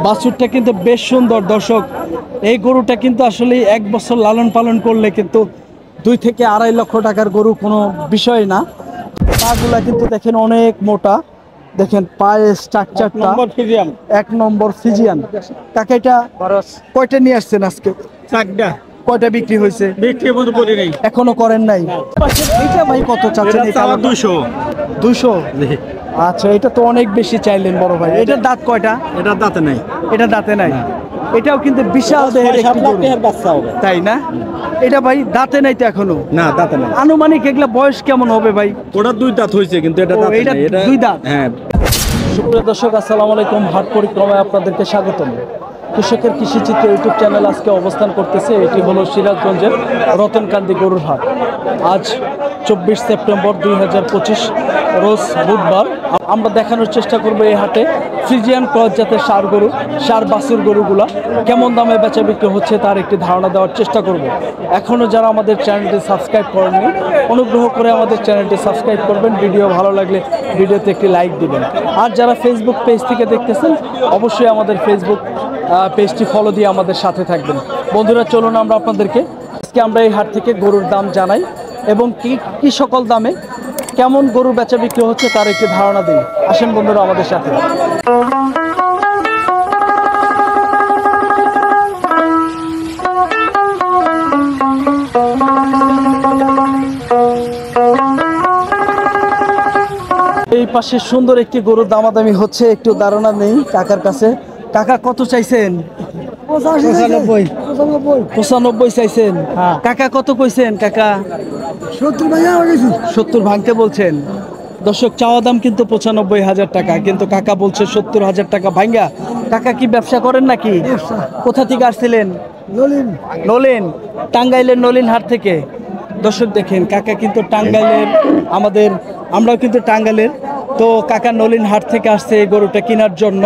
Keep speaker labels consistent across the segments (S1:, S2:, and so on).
S1: বাছুরটা কিন্তু বেশ সুন্দর দর্শক। এই গরুটা কিন্তু আসলে 1 বছর লালন পালন করলে কিন্তু 2 থেকে 2.5 লক্ষ টাকার গরু কোনো বিষয় না। পাগুলা কিন্তু দেখেন অনেক মোটা, দেখেন পায়ের স্ট্রাকচারটা 1 নম্বর ফিজিয়ান। কাকা এটা কয়টা নিয়ে আসছেন আজকে?
S2: 4টা।
S1: কয়টা বিক্রি হয়েছে?
S2: বিক্রি বন্ধ করি নাই,
S1: এখনো করেন নাই। এইটা ভাই কত চাচ্ছেন? এটা
S2: 200।
S1: 200? আচ্ছা, এটা তো অনেক বেশি চাইলেন বড় ভাই। এটার দাঁত কয়টা?
S2: এটা দাঁতে নাই।
S1: এটা দাঁতে নাই। এটাও কিন্তু বিশাল দেহের একটি গরু,
S2: বাচ্চা হবে,
S1: তাই না? এটা ভাই দাঁতে নাই তো এখনো?
S2: না দাঁতে নাই।
S1: আনুমানিক এগুলা বয়স কেমন হবে ভাই?
S2: ওটা 2 দাঁত হয়েছে, কিন্তু এটা দাঁতে
S1: এটা
S2: নাই। এটা
S1: 2 দাঁত।
S2: হ্যাঁ।
S1: সুপ্রিয় দর্শক, আসসালামু আলাইকুম। হাট পরিক্রমায় আপনাদেরকে স্বাগতম। কৃষকের কৃষিচিত্র ইউটিউব চ্যানেল আজকে অবস্থান করতেছে। এটি হলো সিরাজগঞ্জের রতনকান্দি গরুর হাট। আজ 24 সেপ্টেম্বর 2025 রোজ বুধবার। আমরা দেখানোর চেষ্টা করব এই হাটে ফ্রিজিয়ান ক্রস জাতের ষাঁড় গরু, ষাঁড় বাছুর গরুগুলা কেমন দামে বেচা বিক্রি হচ্ছে তার একটি ধারণা দেওয়ার চেষ্টা করব। এখনও যারা আমাদের চ্যানেলটি সাবস্ক্রাইব করেননি, অনুগ্রহ করে আমাদের চ্যানেলটি সাবস্ক্রাইব করবেন। ভিডিও ভালো লাগলে ভিডিওতে একটি লাইক দিবেন। আর যারা ফেসবুক পেজ থেকে দেখতেছেন, অবশ্যই আমাদের ফেসবুক পেজটি ফলো দিয়ে আমাদের সাথে থাকবেন। বন্ধুরা, চলুন আমরা আপনাদেরকে আজকে আমরা এই হাট থেকে গরুর দাম জানাই এবং কি সকল দামে কেমন গরু বেচা বিক্রি হচ্ছে তার একটি ধারণা দিই। আসেন বন্ধুরা আমাদের সাথে। এই পাশে সুন্দর একটি গরুর দামাদামি হচ্ছে, একটু ধারণা নেই কাকার কাছে। কাকা কত চাইছেন? 95 চাইছেন। কাকা কত কইছেন? কাকা 70 ভাঙতে বলছেন। দর্শক, চাওয়া দাম কিন্তু 95,000 টাকা, কিন্তু কাকা বলছে 70,000 টাকা ভাঙ্গা। কাকা কি ব্যবসা করেন নাকি? কোথা থেকে আসছিলেন? নলিন, টাঙ্গাইলের নলিন হাট থেকে। দর্শক দেখেন, কাকা কিন্তু টাঙ্গাইলের, আমরাও কিন্তু টাঙ্গাইলের। তো কাকা নলিন হাট থেকে আসছে এই গরুটা কেনার জন্য।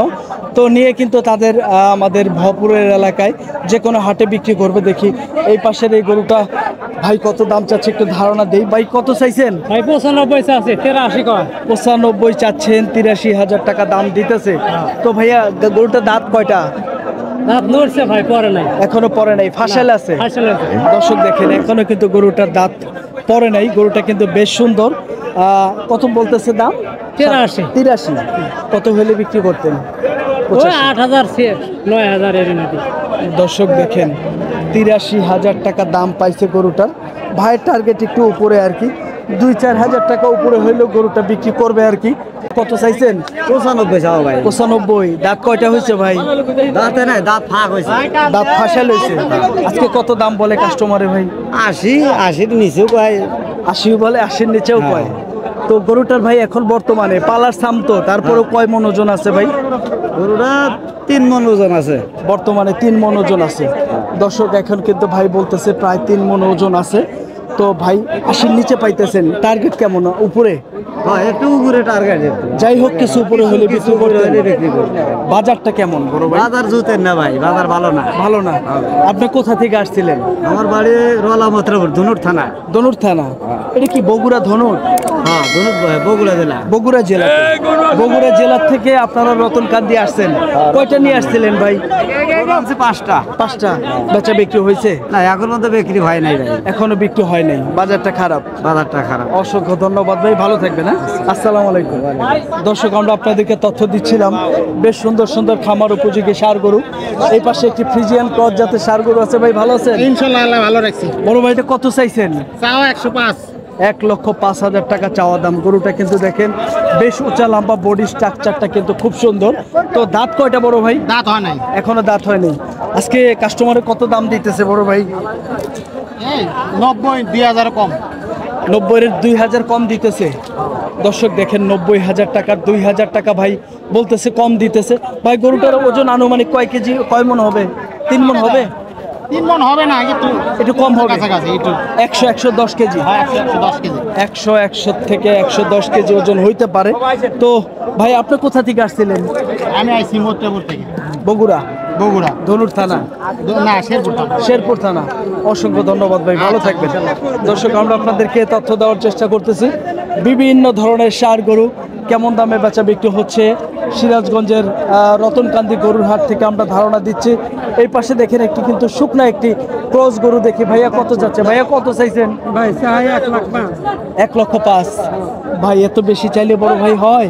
S1: তো নিয়ে কিন্তু তাদের আমাদের ভপুরের এলাকায় যে কোনো হাটে বিক্রি করবে। দেখি এই পাশের এই গরুটা ভাই কত দাম চাচ্ছে একটু ধারণা দেই। ভাই কত চাইছেন?
S2: ভাই 95 চাচ্ছে, 83 কয়।
S1: 95 চাচ্ছেন, 83,000 টাকা দাম দিতেছে। তো ভাইয়া গরুটা দাঁত কয়টা?
S2: দাঁত নড়ছে ভাই, পরে নাই,
S1: এখনো পরে নাই, ফাঁসাল আছে। দর্শক দেখেন, এখনো কিন্তু গরুটার দাঁত পরে নাই। গরুটা কিন্তু বেশ সুন্দর। কত বলতেছে দাম? 83। কত হলে বিক্রি করতেন?
S2: 8,000 9,000 এর মধ্যে।
S1: দর্শক দেখেন, 83,000 টাকা দাম পাইছে গরুটার। ভাইয়ের টার্গেট একটু উপরে আর কি, 2-4 হাজার টাকা উপরে হইলেও গরুটা বিক্রি করবে আর কি। কত চাইছেন?
S2: 95 চাও ভাই।
S1: 95। দাঁত কয়টা হয়েছে ভাই?
S2: দাঁতে নাই, দাঁত ফাঁক হয়েছে,
S1: দাঁত ফাঁসাল হয়েছে। আজকে কত দাম বলে কাস্টমারে ভাই?
S2: 80 নিচেও কয়,
S1: 80 বলে, 80-র নিচেও কয়। তো গরুটার ভাই এখন বর্তমানে পালার সাম তো, তারপরেও কয় মন ওজন আছে ভাই?
S2: গরুটা 3 মন ওজন আছে
S1: বর্তমানে। 3 মন ওজন আছে। দর্শক এখন কিন্তু ভাই বলতেছে প্রায় 3 মন ওজন আছে। তো ভাই 80-র নিচে পাইতেছেন, টার্গেট কেমন? উপরে?
S2: হ্যাঁ, একটু উপরে টার্গেট।
S1: যাই হোক, কিছু উপরে হলে বিক্রি করতে। বাজারটা কেমন বড় ভাই?
S2: বাজার জুতেন না ভাই, বাজার ভালো না।
S1: ভালো না? আপনি কোথা থেকে আসছিলেন?
S2: আমার বাড়ি রলা মত্রপুর, ধনুর থানা।
S1: ধনুর থানা? এটা কি বগুড়া ধনুর?
S2: হ্যাঁ, ধনুর, বগুড়া জেলা।
S1: বগুড়া জেলা। বগুড়া জেলা থেকে আপনারা রতনকান্দি আসছেন। কয়টা নিয়ে আসছিলেন ভাই? 5টা। বেচা বিক্রি হয়েছে?
S2: না, এখন মতো বিক্রি হয় নাই ভাই,
S1: এখনো বিক্রি হয় নাই। বাজারটা খারাপ?
S2: বাজারটা খারাপ।
S1: অসংখ্য ধন্যবাদ ভাই, ভালো থাকবেন। আসসালামু আলাইকুম। দর্শক, আমরা আপনাদেরকে তথ্য দিচ্ছিলাম বেশ সুন্দর সুন্দর খামার উপযোগী ষাঁড় গরু। এই পাশে একটি ফ্রিজিয়ান ক্রস জাতের ষাঁড় গরু আছে। ভাই ভালো আছেন?
S2: ইনশাআল্লাহ, আল্লাহ ভালো রাখছি।
S1: বড় ভাই, এটা কত চাইছেন?
S2: চাও 105।
S1: 1,05,000 টাকা চাওয়া দাম। গরুটা কিন্তু দেখেন বেশ উঁচা লম্বা, বডি স্ট্রাকচারটা কিন্তু খুব সুন্দর। তো দাঁত কয়টা বড় ভাই?
S2: দাঁত হয় নাই,
S1: এখনো দাঁত হয়নি। আজকে কাস্টমারে কত দাম দিতেছে বড় ভাই?
S2: 90, 2,000 কম।
S1: 90-এর 2,000 কম দিতেছে। দর্শক দেখেন, 90,000 টাকার 2,000 টাকা ভাই বলতেছে কম দিতেছে। ভাই গরুটার ওজন আনুমানিক কয় কেজি, কয় মন হবে? 3 মন হবে?
S2: 3 মন হবে না,
S1: একটু কম হবে,
S2: কাছাকাছি একটু।
S1: 100-110 কেজি।
S2: 110 কেজি।
S1: 100 থেকে 110 কেজি ওজন হইতে পারে। তো ভাই আপনি কোথা থেকে আসছিলেন?
S2: আমি আইছি মত্রপুর থেকে।
S1: বগুড়া ধনুর থানা?
S2: না,
S1: শেরপুর থানা। অসংখ্য ধন্যবাদ ভাই, ভালো থাকবেন। দর্শক, আমরা আপনাদেরকে তথ্য দেওয়ার চেষ্টা করতেছি বিভিন্ন ধরনের ষাঁড় গরু কেমন দামে বেচা বিক্রি হচ্ছে সিরাজগঞ্জের রতনকান্দি গরুর হাট থেকে আমরা ধারণা দিচ্ছি। এই পাশে দেখেন একটি কিন্তু শুকনা একটি ক্রস গরু দেখি। ভাইয়া কত যাচ্ছে? ভাইয়া কত চাইছেন?
S3: ভাই চাই 1,05,000।
S1: 1,05,000। ভাই এত বেশি চাইলে বড় ভাই হয়?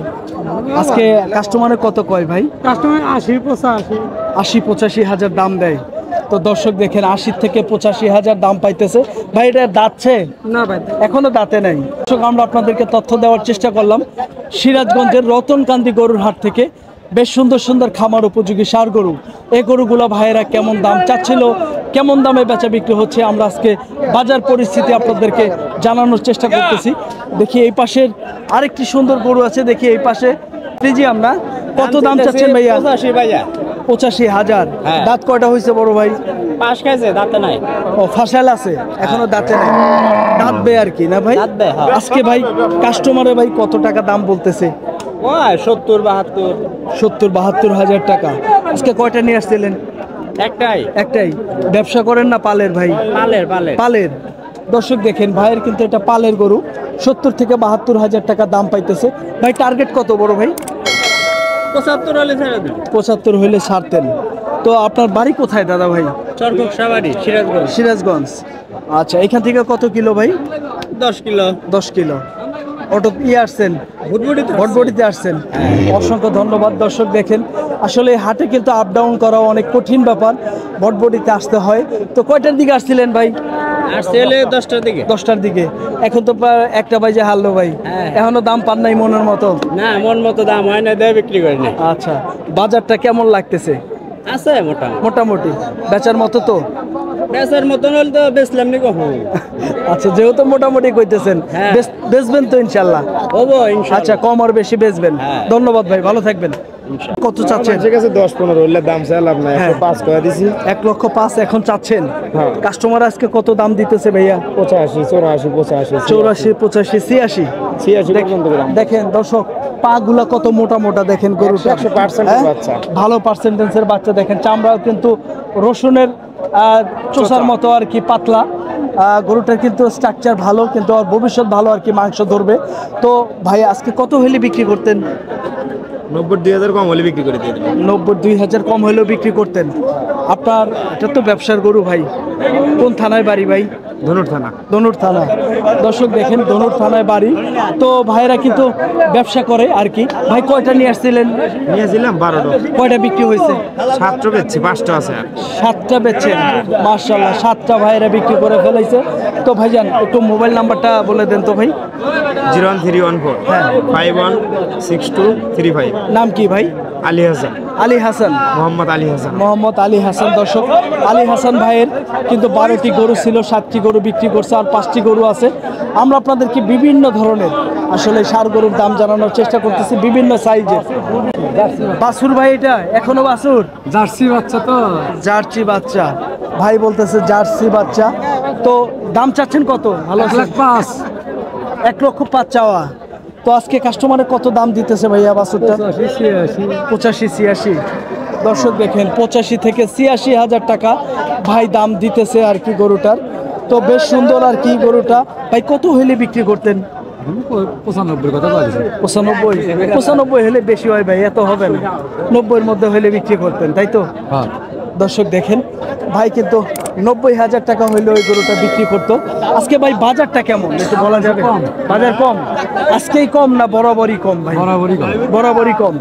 S1: আজকে কাস্টমারের কত কয় ভাই?
S3: কাস্টমার 80-85।
S1: 80-85,000 দাম দেয়। তো দর্শক দেখেন 80 থেকে 85,000 দাম পাইতেছে। ভাই এটা দাঁতছে?
S3: না ভাই,
S1: এখনো দাঁতে নাই। দর্শক আমরা আপনাদেরকে তথ্য দেওয়ার চেষ্টা করলাম সিরাজগঞ্জের রতনকান্দি গরুর হাট থেকে। বেশ সুন্দর সুন্দর খামার উপযোগী ষাঁড় গরু। এই গরুগুলো ভাইয়েরা কেমন দাম চাচ্ছিল, কেমন দামে বেচা বিক্রি হচ্ছে, আমরা আজকে বাজার পরিস্থিতি আপনাদেরকে জানানোর চেষ্টা করতেছি। দেখি এই পাশের আরেকটি সুন্দর গরু আছে, দেখি এই পাশে ফ্রিজিয়াম না, কত দাম চাচ্ছেন ভাইয়া?
S3: 85 ভাইয়া।
S1: 85,000।
S3: হ্যাঁ।
S1: দাঁত কয়টা হয়েছে বড় ভাই?
S3: পাশ খাইছে, দাঁতে নাই।
S1: ও ফাঁসাল আছে, এখনো দাঁতে নাই, দাঁতবে আর কি না ভাই?
S3: দাঁতবে, হ্যাঁ।
S1: আজকে ভাই কাস্টমারে ভাই কত টাকা দাম বলতেছে?
S3: ওই 70-72।
S1: 70-72,000 টাকা। আজকে কয়টা নিয়ে আসছিলেন?
S3: একটাই।
S1: একটাই। ব্যবসা করেন না পালের ভাই?
S3: পালের।
S1: পালের। দর্শক দেখেন ভাইয়ের কিন্তু এটা পালের গরু। 70 থেকে 72,000 টাকা দাম পাইতেছে। ভাই টার্গেট কত বড় ভাই?
S3: 75 হলে ছেড়ে দিন।
S1: 75 হইলে ছাড়তেন। তো আপনার বাড়ি কোথায় দাদা ভাই?
S3: চরকুক সাবাড়ি, সিরাজগঞ্জ।
S1: সিরাজগঞ্জ। আচ্ছা, এখান থেকে কত কিলো ভাই?
S3: 10 কিলো।
S1: 10 কিলো। অটো আসছেন?
S3: ভুটভুটিতে।
S1: ভটভটিতে আসছেন। অসংখ্য ধন্যবাদ। দর্শক দেখেন আসলে হাটে কিন্তু আপ ডাউন করা অনেক কঠিন ব্যাপার, ভটভটিতে আসতে হয়। তো কয়টার দিকে আসছিলেন ভাই?
S3: আসতে হলে 10টার দিকে।
S1: 10টার দিকে। এখন তো প্রায় 1টা বাজে হারলো ভাই।
S3: হ্যাঁ।
S1: এখনো দাম পান নাই মনের মতো?
S3: না, মন মতো দাম হয় না, দেয় বিক্রি করি না।
S1: আচ্ছা, বাজারটা কেমন লাগতেছে?
S3: আছে মোটামুটি।
S1: মোটামুটি বেচার মতো তো?
S3: বেচার মতন হলে তো বেচলাম নি কখন।
S1: আচ্ছা, যেহেতু মোটামুটি কইতেছেন,
S3: হ্যাঁ।
S1: বেচবেন তো ইনশাল্লাহ?
S3: হবো ইনশাআল্লাহ।
S1: আচ্ছা, কম আর বেশি বেচবেন।
S3: হ্যাঁ।
S1: ধন্যবাদ ভাই, ভালো থাকবেন। কত চাচ্ছেন?
S4: ঠিক আছে 10-15 হইলে দাম চাইলাম না,
S1: হ্যাঁ।
S4: 105 করে দিছি।
S1: 1,05,000 এখন চাচ্ছেন?
S4: হ্যাঁ।
S1: কাস্টমার আজকে কত দাম দিতেছে ভাইয়া?
S4: 85, 84, 85,
S1: 84, 85, 86।
S4: 86 পর্যন্ত দাম।
S1: দেখেন দর্শক, পা গুলা কত মোটা মোটা দেখেন গরুটা।
S4: 100%
S1: হ্যাঁ?
S4: বাচ্চা।
S1: ভালো পার্সেন্টেন্সের বাচ্চা দেখেন। চামড়াও কিন্তু রসুনের চোষার মতো আর কি পাতলা। গরুটার কিন্তু স্ট্রাকচার ভালো, কিন্তু আর ভবিষ্যৎ ভালো আর কি, মাংস ধরবে। তো ভাই আজকে কত হলে বিক্রি করতেন?
S4: 90-2000 কম হলে বিক্রি করে দিয়ে দেবো।
S1: 90-2000 কম হলেও বিক্রি করতেন। আপনার এটা তো ব্যবসার গরু ভাই। কোন থানায় বাড়ি ভাই?
S4: ধনুর থানা।
S1: ধনুর থানা। দর্শক দেখেন ধনুর থানায় বাড়ি। তো ভাইরা কিন্তু ব্যবসা করে আর কি। ভাই কয়টা নিয়ে আসছিলেন?
S4: নিয়েছিলাম 12টা।
S1: কয়টা বিক্রি হয়েছে?
S4: 7টা বেচছি, 5টা আছে আর।
S1: 7টা বেচছেন? মাশাআল্লাহ, 7টা ভাইরা বিক্রি করে ফেলাইছে। তো ভাইজান একটু মোবাইল নাম্বারটা বলে দেন তো ভাই।
S4: 01314
S1: হ্যাঁ।
S4: 516235।
S1: নাম কি ভাই?
S4: আলী হাসান।
S1: আলী হাসান।
S4: মোহাম্মদ আলী হাসান।
S1: মোহাম্মদ আলী হাসান। দর্শক, আলী হাসান ভাইয়ের কিন্তু 12টি গরু ছিল, 7টি গরু বিক্রি করছে, আর 5টি গরু আছে। আমরা আপনাদেরকে বিভিন্ন ধরনের আসলে ষাঁড় গরুর দাম জানানোর চেষ্টা করতেছি, বিভিন্ন সাইজের। বাছুর ভাই, এটা এখনো বাছুর?
S3: জার্সি বাচ্চা তো।
S1: জার্সি বাচ্চা ভাই বলতেছে, জার্সি বাচ্চা। তো দাম চাচ্ছেন কত? ভালো
S3: 1,05,000।
S1: 1,05,000 চাওয়া। তো আজকে কাস্টমারে কত দাম দিতেছে ভাইয়া বাছুরটা? 85-86। দর্শক দেখেন 85 থেকে 86,000 টাকা ভাই দাম দিতেছে আর কি গরুটার। তো বেশ সুন্দর আর কি গরুটা। ভাই কত হইলে বিক্রি করতেন?
S3: 95 কথা বলেছে।
S1: 95 হলে বেশি হয় ভাই, এত হবে না। 90-এর মধ্যে হলে বিক্রি করতেন, তাই তো?
S3: হ্যাঁ।
S1: দর্শক দেখেন ভাই কিন্তু 90,000 টাকা হইলে ওই গরুটা বিক্রি করতো। আজকে ভাই বাজারটা কেমন একটু বলা যাবে? বাজার কম আজকেই, কম না বরাবরই কম ভাই?
S3: বরাবরই কম।
S1: বরাবরই কম।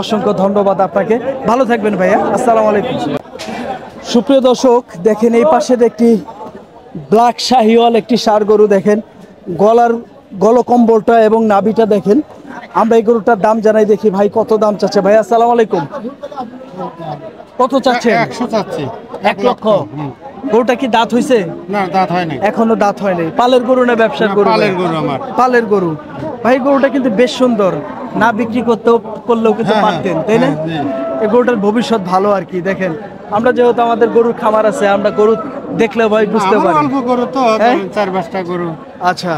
S1: অসংখ্য ধন্যবাদ আপনাকে, ভালো থাকবেন ভাইয়া, আসসালামু আলাইকুম। সুপ্রিয় দর্শক দেখেন এই পাশের একটি ব্ল্যাক শাহিওয়াল একটি ষাঁড় গরু দেখেন, গলকম্বলটা এবং নাভিটা দেখেন। আমরা এই গরুটার দাম জানাই, দেখি ভাই কত দাম চাচ্ছে। ভাই আসসালামু আলাইকুম, কত চাচ্ছেন?
S2: 100 চাচ্ছি।
S1: 1 লক্ষ। গরুটা কি দাঁত হইছে?
S2: না, দাঁত হয় নাই।
S1: এখনো দাঁত হয় নাই। পালের গরু না ব্যবসার গরু?
S2: পালের গরু আমার।
S1: পালের গরু। ভাই গরুটা কিন্তু বেশ সুন্দর, না বিক্রি করলেও কিন্তু
S2: হ্যাঁ,
S1: পারতেন, তাই না?
S2: হ্যাঁ,
S1: এই গরুটার ভবিষ্যৎ ভালো আর কি। দেখেন আমরা যেহেতু আমাদের গরুর খামার আছে, আমরা গরু দেখলে ভাই বুঝতে
S2: আমার
S1: পারি।
S2: অল্প গরু তো,
S1: হ্যাঁ?
S2: 4-5টা গরু।
S1: আচ্ছা,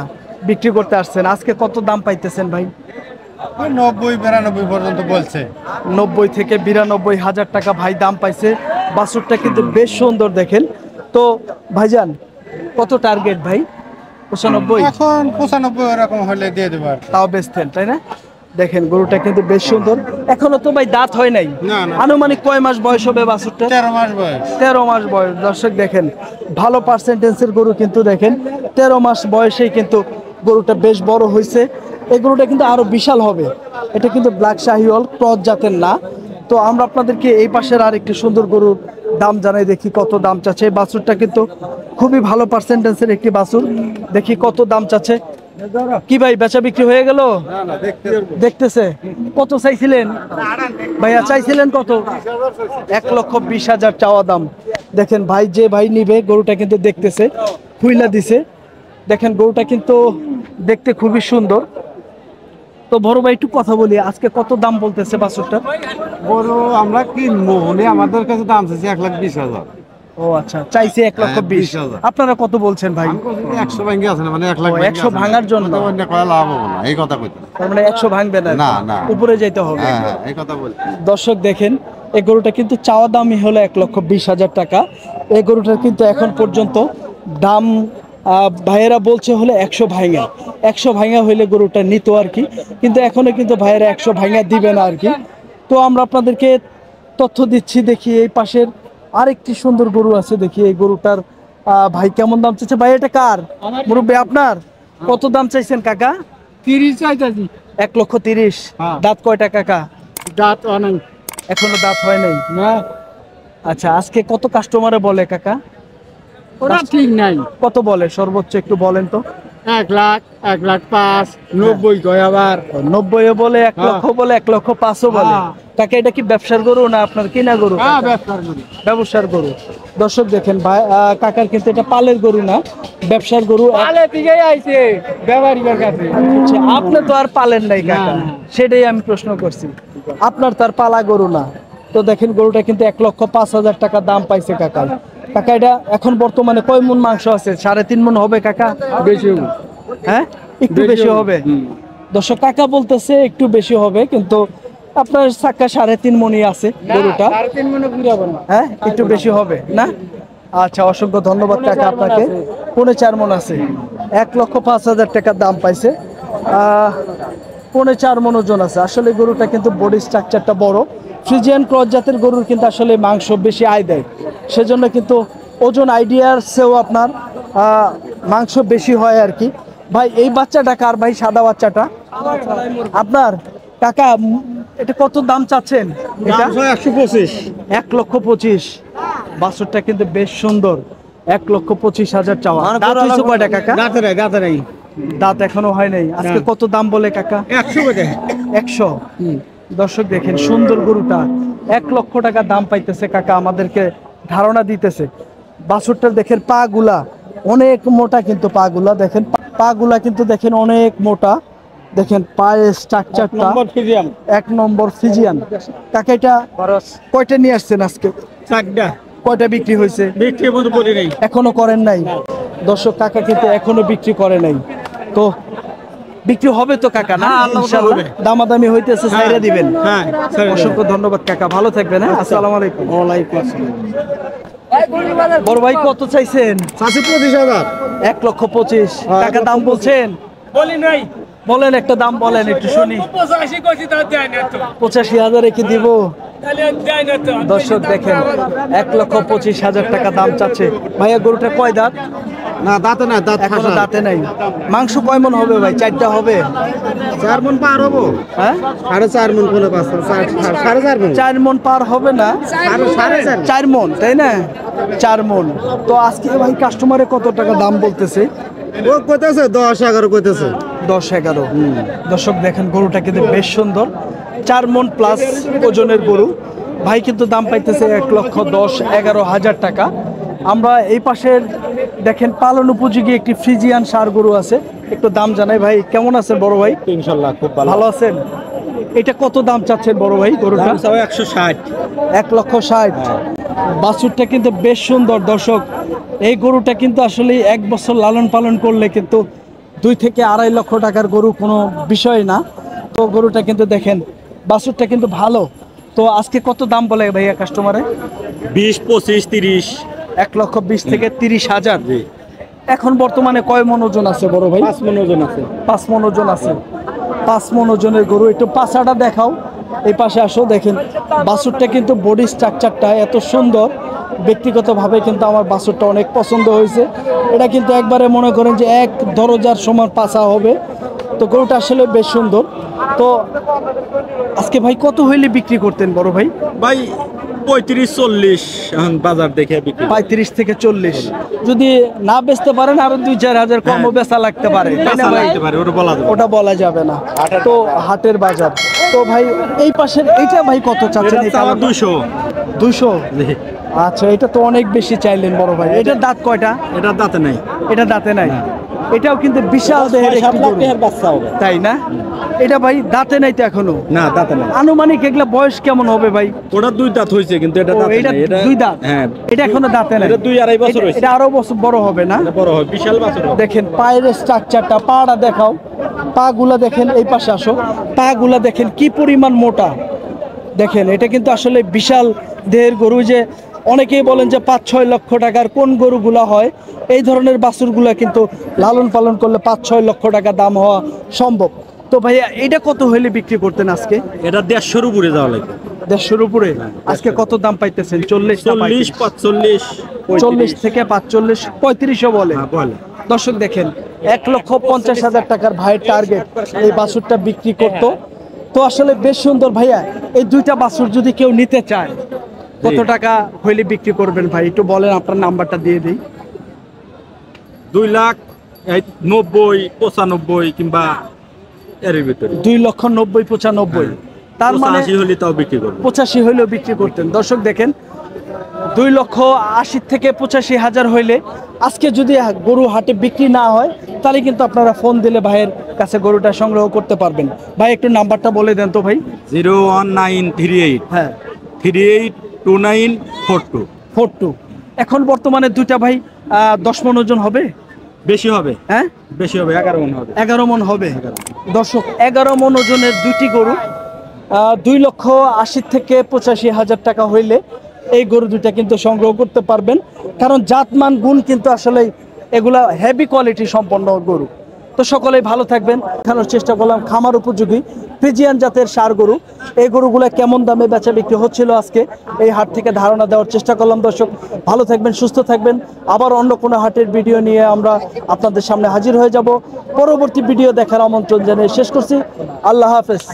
S1: বিক্রি করতে আসছেন। আজকে কত দাম পাইতেছেন ভাই?
S2: ওই 90-92 পর্যন্ত বলছে।
S1: 90 থেকে 92,000 টাকা ভাই দাম পাইছে। বাছুরটা কিন্তু বেশ সুন্দর দেখেন। তো ভাইজান কত টার্গেট ভাই? 95?
S2: এখন 95 এরকম হলে দিয়ে দেবো আর কি।
S1: তাও বেচতেন, তাই না? দেখেন গরুটা কিন্তু বেশ সুন্দর। এখনো তো ভাই দাঁত হয় নাই,
S2: না, না।
S1: আনুমানিক কয় মাস বয়স হবে বাছুরটা?
S2: 13 মাস বয়স।
S1: 13 মাস বয়স। দর্শক দেখেন ভালো পার্সেন্টেন্সের গরু কিন্তু দেখেন 13 মাস বয়সেই কিন্তু গরুটা বেশ বড় হয়েছে। এই গরুটা কিন্তু আরো বিশাল হবে। এটা কিন্তু ব্ল্যাক শাহিওয়াল ক্রস জাতের না। তো আমরা আপনাদেরকে এই পাশের আর একটি সুন্দর গরুর দাম জানাই, দেখি কত দাম চাচ্ছে। এই বাছুরটা কিন্তু খুবই ভালো পার্সেন্টেন্সের একটি বাছুর। দেখি কত দাম চাচ্ছে। কি ভাই বেচা বিক্রি হয়ে গেল? দেখতেছে কত চাইছিলেন ভাইয়া? চাইছিলেন কত? 1,20,000 চাওয়া দাম। দেখেন ভাই, যে ভাই নিবে গরুটা কিন্তু দেখতেছে, খুইলা দিছে। দেখেন গরুটা কিন্তু দেখতে খুবই সুন্দর। তো বড় ভাই একটু কথা বলি, আজকে কত দাম বলতেছে বাছুরটা?
S2: গরু আমরা কিনবো বলে আমাদের কাছে দাম চাইছে 1,20,000।
S1: ও আচ্ছা, চাইছে 1,20,000।
S2: 20,000
S1: আপনারা কত বলছেন ভাই?
S2: 100 ভাঙ্গি আছে না, মানে 1 লাখ
S1: 100 ভাঙার জন্য?
S2: অন্য কয় লাভ হবে না, এই কথা কইতে।
S1: তার মানে 100 ভাঙবে না,
S2: না, না।
S1: উপরে যেতে হবে।
S2: হ্যাঁ হ্যাঁ, এই কথা বলছি।
S1: দর্শক দেখেন এই গরুটা কিন্তু চাওয়া দামই হলো 1,20,000 টাকা। এই গরুটার কিন্তু এখন পর্যন্ত দাম ভাইয়েরা বলছে হলে 100 ভাঙা। 100 ভাঙা হইলে গরুটা নিত আর কি, কিন্তু এখনো কিন্তু ভাইয়েরা 100 ভাঙা দিবে না আর কি। তো আমরা আপনাদেরকে তথ্য দিচ্ছি। দেখি এই পাশের আরেকটি সুন্দর গরু আছে, দেখি এই গরুটার ভাই কেমন দাম চাইছে। ভাই এটা কার? মুরব্বী আপনার? কত দাম চাইছেন কাকা?
S3: 30 চাইতাছি।
S1: 1,30,000।
S3: হ্যাঁ।
S1: দাঁত কয়টা কাকা?
S3: দাঁত অনেক
S1: এখনো দাঁত হয় নাই।
S3: না,
S1: আচ্ছা, আজকে কত কাস্টমারে বলে কাকা?
S3: ওটা ঠিক নাই।
S1: কত বলে সর্বোচ্চ একটু বলেন তো?
S3: 1 লাখ, 1,05,000, 90 কয় আবার।
S1: 90 বলে, 1 লক্ষ বলে, 1,05,000 বলে।
S3: হ্যাঁ।
S1: কাকা এটা কি ব্যবসার গরু না আপনার কিনা গরু?
S3: হ্যাঁ,
S1: কাকা?
S3: ব্যবসার করি।
S1: ব্যবসার গরু। দর্শক দেখেন ভাই, কাকার কিন্তু এটা পালের গরু না, ব্যবসার গরু।
S3: পালে দিকেই আইছে ব্যবহারিকের কাছে।
S1: আচ্ছা, আপনি তো আর পালেন নাই কাকা,
S3: না, না।
S1: সেটাই আমি প্রশ্ন করছি। আপনার তার পালা গরু না। তো দেখেন গরুটা কিন্তু 1,05,000 টাকা দাম পাইছে কাকা। কাকা এটা এখন বর্তমানে কয় মন মাংস আছে? 3.5 মন হবে কাকা?
S3: বেশি হবে।
S1: হ্যাঁ, একটু বেশি হবে। দর্শক কাকা বলতেছে একটু বেশি হবে, কিন্তু আপনার চাকা 3.5 মনই আছে গরুটা।
S3: 3.5 মনে পুরো হবে না।
S1: হ্যাঁ, একটু বেশি হবে না? আচ্ছা, অসংখ্য ধন্যবাদ কাকা আপনাকে। 4.5 মন আছে, 1,05,000 টাকা দাম পাইছে। 4.5 মন ওজন আছে। আসলে গরুটা কিন্তু বডি স্ট্রাকচারটা বড়। ফ্রিজিয়ান ক্রস জাতের গরুর কিন্তু আসলে মাংস বেশি আয় দেয়, সেজন্য কিন্তু ওজন আইডিয়ার চেয়েও আপনার মাংস বেশি হয় আর কি। ভাই এই বাচ্চাটা কার ভাই? সাদা বাচ্চাটা আপনার? কাকা এটা কত দাম চাচ্ছেন? এটা
S2: 125।
S1: 1,25,000। বাছুরটা কিন্তু বেশ সুন্দর। 1,25,000 চাওয়া। দাঁত হইছে কয়টা কাকা?
S2: দাঁতে নাই।
S1: দাঁত এখনো হয় নাই। আজকে কত দাম বলে কাকা?
S2: 100 করে।
S1: 100। দর্শক দেখেন সুন্দর গরুটা 1 লক্ষ টাকা দাম পাইতেছে কাকা, আমাদেরকে ধারণা দিতেছে। বাছুরটার দেখেন পা গুলা অনেক মোটা, কিন্তু পা গুলা দেখেন, পা গুলা কিন্তু দেখেন অনেক মোটা। দেখেন পায়ের স্ট্রাকচারটা 1 নম্বর ফিজিয়ান। কাকা এটা কয়টা নিয়ে আসছেন আজকে?
S2: 4টা।
S1: কয়টা বিক্রি হয়েছে?
S2: বিক্রি বন্ধ করি নাই।
S1: এখনো করেন নাই? দর্শক কাকা কিন্তু এখনো বিক্রি করে নাই। তো বিক্রি হবে তো কাকা না? ইনশাআল্লাহ দামাদামি হইতেছে, ছাইরা দিবেন।
S2: হ্যাঁ,
S1: অসংখ্য ধন্যবাদ কাকা, ভালো থাকবেন। হ্যাঁ, আসসালামু আলাইকুম।
S2: ওয়ালাইকুম আসসালাম।
S1: বড় ভাই কত চাইছেন?
S2: 25,000।
S1: 1,25,000 টাকা দাম বলছেন?
S3: বলি নাই।
S1: বলেন একটা দাম বলেন একটু শুনি।
S3: 85 কইছি তা দেয় না তো।
S1: 85,000 কি দিব?
S3: তাহলে দেয় না তো।
S1: দর্শক দেখেন 1,25,000 টাকা দাম চাচ্ছে। ভাইয়া গরুটা কয় দাঁত?
S2: না, দাঁতে না, দাঁত
S1: এখনো
S2: ফাঁসা।
S1: দাঁতে নাই। মাংস কয় মন হবে ভাই? 4টা হবে?
S2: 4 মন পার হবো।
S1: হ্যাঁ,
S2: 4.5 মন করে পাঁচ 4.5 মন।
S1: 4 মন পার হবে না?
S2: 4.5
S1: 4 মন, তাই না? 4 মন। তো আজকে ভাই কাস্টমারে কত টাকা দাম বলতেছে?
S2: ও কইতেছে 10-11 কইতেছে।
S1: 10-11। দর্শক দেখেন গরুটা কিন্তু বেশ সুন্দর, 4 মন প্লাস ওজনের গরু। ভাই কিন্তু দাম পাইতেছে 1,10,11,000 টাকা। আমরা এই পাশের দেখেন পালন উপযোগী একটি ফ্রিজিয়ান ষাঁড় গরু আছে, একটু দাম জানাই। ভাই কেমন আছেন বড় ভাই?
S2: ইনশাআল্লাহ খুব
S1: ভালো আছেন? এটা কত দাম চাচ্ছেন বড় ভাই গরুটা?
S2: 160।
S1: 1,60,000। বাছুরটা কিন্তু বেশ সুন্দর। দর্শক এই গরুটা কিন্তু আসলে 1 বছর লালন পালন করলে কিন্তু 2 থেকে 2.5 লক্ষ টাকার গরু কোনো বিষয় না। তো গরুটা কিন্তু দেখেন বাছুরটা কিন্তু ভালো। তো আজকে কত দাম বলে ভাইয়া কাস্টমারে?
S2: 20, 25, 30।
S1: 1,20,000 থেকে 30,000। এখন বর্তমানে কয় মন ওজন আছে বড় ভাই?
S2: 5 মন ওজন আছে।
S1: 5 মন ওজন আছে। 5 মণ ওজনের গরু। একটু পাছাটা দেখাও, এই পাশে আসো। দেখেন বাছুরটা কিন্তু বডি স্ট্রাকচারটা এত সুন্দর, ব্যক্তিগতভাবে কিন্তু আমার বাছুরটা অনেক পছন্দ হয়েছে। এটা কিন্তু একবারে মনে করেন যে এক দরজার সমান পাছা হবে। তো গরুটা আসলে বেশ সুন্দর। তো আজকে ভাই কত হইলে বিক্রি করতেন বড় ভাই?
S5: ভাই 35-40 এখন বাজার দেখে বিক্রি
S1: 35 থেকে 40। যদি না বেচতে পারেন আরো 2-4 হাজার কম বেচা লাগতে পারে, তাই না ভাই?
S5: লাগতে পারে, ওটা বলা যাবে না।
S1: ওটা বলা যাবে না। তো হাটের বাজার। তো ভাই এই পাশের এইটা ভাই কত চাচ্ছেন?
S5: এটা চাওয়া 200।
S1: 200? আচ্ছা, এটা তো অনেক বেশি চাইলেন বড় ভাই। এটার দাঁত কয়টা?
S5: এটা দাঁতে নাই।
S1: এটা দাঁতে নাই। এটাও কিন্তু বিশাল দেহের একটি গরু,
S5: বাচ্চা হবে।
S1: তাই না? এটা ভাই দাঁতে নাই তো এখনো?
S5: না, দাঁতে নাই।
S1: আনুমানিক এগুলা বয়স কেমন হবে ভাই?
S5: ওটা 2 দাঁত হয়েছে, কিন্তু এটা
S1: ও,
S5: দাঁতে
S1: এটা
S5: নাই। এটা
S1: 2 দাঁত?
S5: হ্যাঁ,
S1: এটা এখনো দাঁতে নাই।
S5: এটা 2-2.5 বছর হয়েছে।
S1: এটা আরো বছর বড় হবে না?
S5: এটা বড় হয়, বিশাল বাছুর হবে।
S1: দেখেন পায়ের স্ট্রাকচারটা, পাটা দেখাও, পা গুলা দেখেন, এই পাশে আসো, পা গুলা দেখেন কি পরিমাণ মোটা। দেখেন এটা কিন্তু আসলে বিশাল দেহের গরু। যে অনেকেই বলেন যে 5-6 লক্ষ টাকার কোন গরুগুলা হয়, এই ধরনের বাছুরগুলা কিন্তু লালন পালন করলে 5-6 লক্ষ টাকা দাম হওয়া সম্ভব। তো ভাইয়া এটা কত হইলে বিক্রি করতেন আজকে?
S5: এটা 150 উপরে যাওয়া লাগবে।
S1: 150 উপরে? আজকে কত দাম পাইতেছেন? 40,
S5: 40-45।
S1: 40 থেকে 45, 35ও বলে।
S5: হ্যাঁ, বলে।
S1: দর্শক দেখেন 1,50,000 টাকার ভাইয়ের টার্গেট এই বাছুরটা বিক্রি করতো। তো আসলে বেশ সুন্দর ভাইয়া। এই 2টা বাছুর যদি কেউ নিতে চায় কত টাকা হইলে বিক্রি করবেন ভাই? একটু বলেন, আপনার নাম্বারটা দিয়ে দিই।
S5: 2,90,95 কিংবা এর ভিতরে।
S1: 2,90,95। তার মানে
S5: 85 হলে তাও বিক্রি করবো।
S1: 85 হইলেও বিক্রি করতেন। দর্শক দেখেন 2,80,000 থেকে 85,000 হইলে আজকে যদি গরু হাটে বিক্রি না হয়, তাহলে কিন্তু আপনারা ফোন দিলে ভাইয়ের কাছে গরুটা সংগ্রহ করতে পারবেন। ভাই একটু নাম্বারটা বলে দেন তো ভাই।
S5: 01938
S1: হ্যাঁ,
S5: 382942।
S1: 42। এখন বর্তমানে 2টা ভাই 10 মণ ওজন হবে?
S5: বেশি হবে,
S1: হ্যাঁ,
S5: বেশি হবে, 11 মণ হবে।
S1: 11 মণ হবে। দর্শক 11 মণ ওজনের 2টি গরু 2,80,000 থেকে 85,000 টাকা হইলে এই গরু 2টা কিন্তু সংগ্রহ করতে পারবেন। কারণ জাতমান গুণ কিন্তু আসলে এগুলা হেভি কোয়ালিটি সম্পন্ন গরু। তো সকলেই ভালো থাকবেন। দেখানোর চেষ্টা করলাম খামার উপযোগী ফ্রিজিয়ান জাতের ষাঁড় গরু। এই গরুগুলো কেমন দামে বেচা বিক্রি হচ্ছিল আজকে এই হাট থেকে ধারণা দেওয়ার চেষ্টা করলাম। দর্শক ভালো থাকবেন, সুস্থ থাকবেন। আবার অন্য কোনো হাটের ভিডিও নিয়ে আমরা আপনাদের সামনে হাজির হয়ে যাব। পরবর্তী ভিডিও দেখার আমন্ত্রণ জানিয়ে শেষ করছি। আল্লাহ হাফেজ।